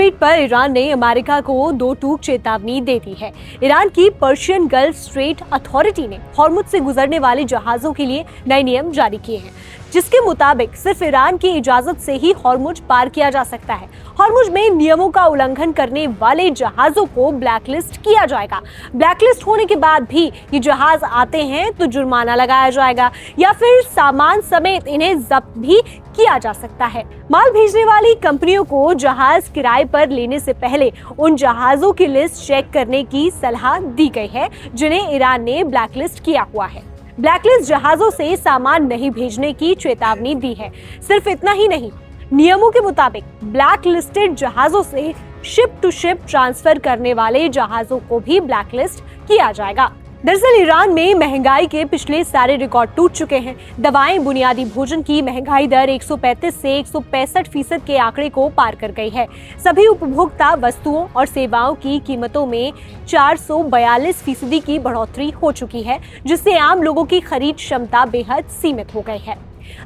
Straight पर Iran ने America को दो टूक चेतावनी दे दी है। ईरान की पर्शियन गल्फ स्ट्रेट अथॉरिटी ने हॉर्मुज से गुजरने वाले जहाजों के लिए नए नियम जारी किए हैं, जिसके मुताबिक सिर्फ ईरान की इजाजत से ही हॉर्मुज पार किया जा सकता है। हॉर्मुज में नियमों का उल्लंघन करने वाले जहाजों को ब्लैकलिस्ट किया जाएगा। ब्लैकलिस्ट होने के बाद भी ये जहाज आते हैं तो जुर्माना लगाया जाएगा या फिर सामान समेत इन्हें जब्त भी किया जा सकता है। माल भेजने वाली कंपनियों को जहाज किराए पर लेने से पहले उन जहाजों की लिस्ट चेक करने की सलाह दी गई है जिन्हें ईरान ने ब्लैकलिस्ट किया हुआ है। ब्लैकलिस्ट जहाजों से सामान नहीं भेजने की चेतावनी दी है। सिर्फ इतना ही नहीं, नियमों के मुताबिक ब्लैक लिस्टेड जहाजों से शिप टू शिप ट्रांसफर करने वाले जहाजों को भी ब्लैकलिस्ट किया जाएगा। दरअसल ईरान में महंगाई के पिछले सारे रिकॉर्ड टूट चुके हैं। दवाएं, बुनियादी भोजन की महंगाई दर 135 से 165% के आंकड़े को पार कर गई है। सभी उपभोक्ता वस्तुओं और सेवाओं की कीमतों में 442% की बढ़ोतरी हो चुकी है, जिससे आम लोगों की खरीद क्षमता बेहद सीमित हो गई है।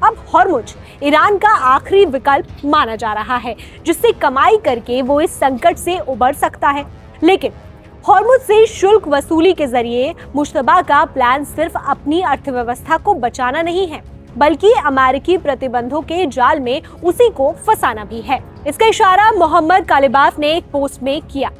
अब हॉर्मुज ईरान का आखिरी विकल्प माना जा रहा है, जिससे कमाई करके वो इस संकट से उबर सकता है। लेकिन हॉर्मुज से शुल्क वसूली के जरिए मुश्तबा का प्लान सिर्फ अपनी अर्थव्यवस्था को बचाना नहीं है, बल्कि अमेरिकी प्रतिबंधों के जाल में उसी को फंसाना भी है। इसका इशारा मोहम्मद कालिबाफ ने एक पोस्ट में किया।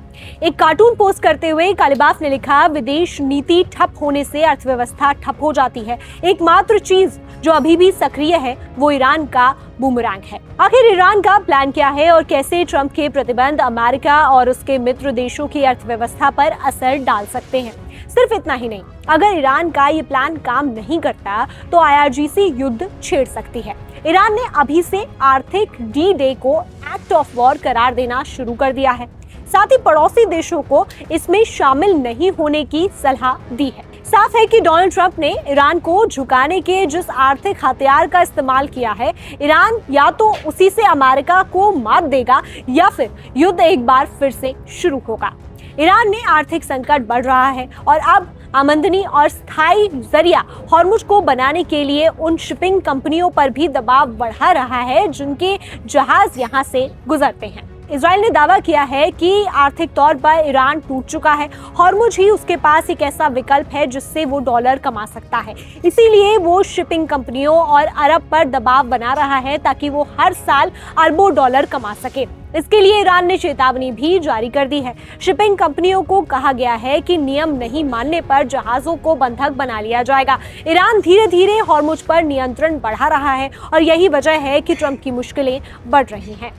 एक कार्टून पोस्ट करते हुए कालिबाफ ने लिखा, विदेश नीति ठप होने से अर्थव्यवस्था ठप हो जाती है। एकमात्र चीज जो अभी भी सक्रिय है वो ईरान का बूमरैंग है। आखिर ईरान का प्लान क्या है और कैसे ट्रंप के प्रतिबंध अमेरिका और उसके मित्र देशों की अर्थव्यवस्था पर असर डाल सकते हैं? सिर्फ इतना ही नहीं, अगर ईरान का ये प्लान काम नहीं करता तो IRGC युद्ध छेड़ सकती है। ईरान ने अभी से आर्थिक D-Day को एक्ट ऑफ वॉर करार देना शुरू कर दिया है। साथ ही पड़ोसी देशों को इसमें शामिल नहीं होने की सलाह दी है। साफ है कि डोनाल्ड ट्रंप ने ईरान को झुकाने के जिस आर्थिक हथियार का इस्तेमाल किया है, ईरान या तो उसी से अमेरिका को मात देगा या फिर युद्ध एक बार फिर से शुरू होगा। ईरान में आर्थिक संकट बढ़ रहा है और अब आमदनी और स्थायी जरिया हॉर्मुज को बनाने के लिए उन शिपिंग कंपनियों पर भी दबाव बढ़ा रहा है जिनके जहाज यहां से गुजरते हैं। इजराइल ने दावा किया है कि आर्थिक तौर पर ईरान टूट चुका है। हॉर्मुज ही उसके पास एक ऐसा विकल्प है जिससे वो डॉलर कमा सकता है। इसीलिए वो शिपिंग कंपनियों और अरब पर दबाव बना रहा है ताकि वो हर साल अरबों डॉलर कमा सके। इसके लिए ईरान ने चेतावनी भी जारी कर दी है। शिपिंग कंपनियों को कहा गया है कि नियम नहीं मानने पर जहाजों को बंधक बना लिया जाएगा। ईरान धीरे धीरे हॉर्मुज पर नियंत्रण बढ़ा रहा है और यही वजह है कि ट्रंप की मुश्किलें बढ़ रही हैं।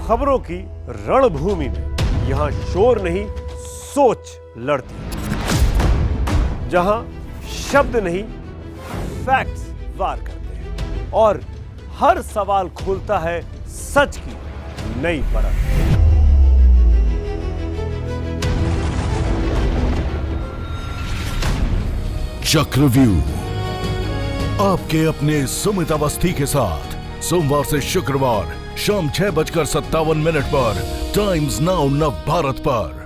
खबरों की रणभूमि में यहाँ शोर नहीं सोच लड़ती, जहां शब्द नहीं फैक्ट्स वार करते हैं और हर सवाल खोलता है सच की नई परत। चक्रव्यूह आपके अपने सुमित अवस्थी के साथ सोमवार से शुक्रवार शाम 6:57 पर टाइम्स नाउ नव भारत पर।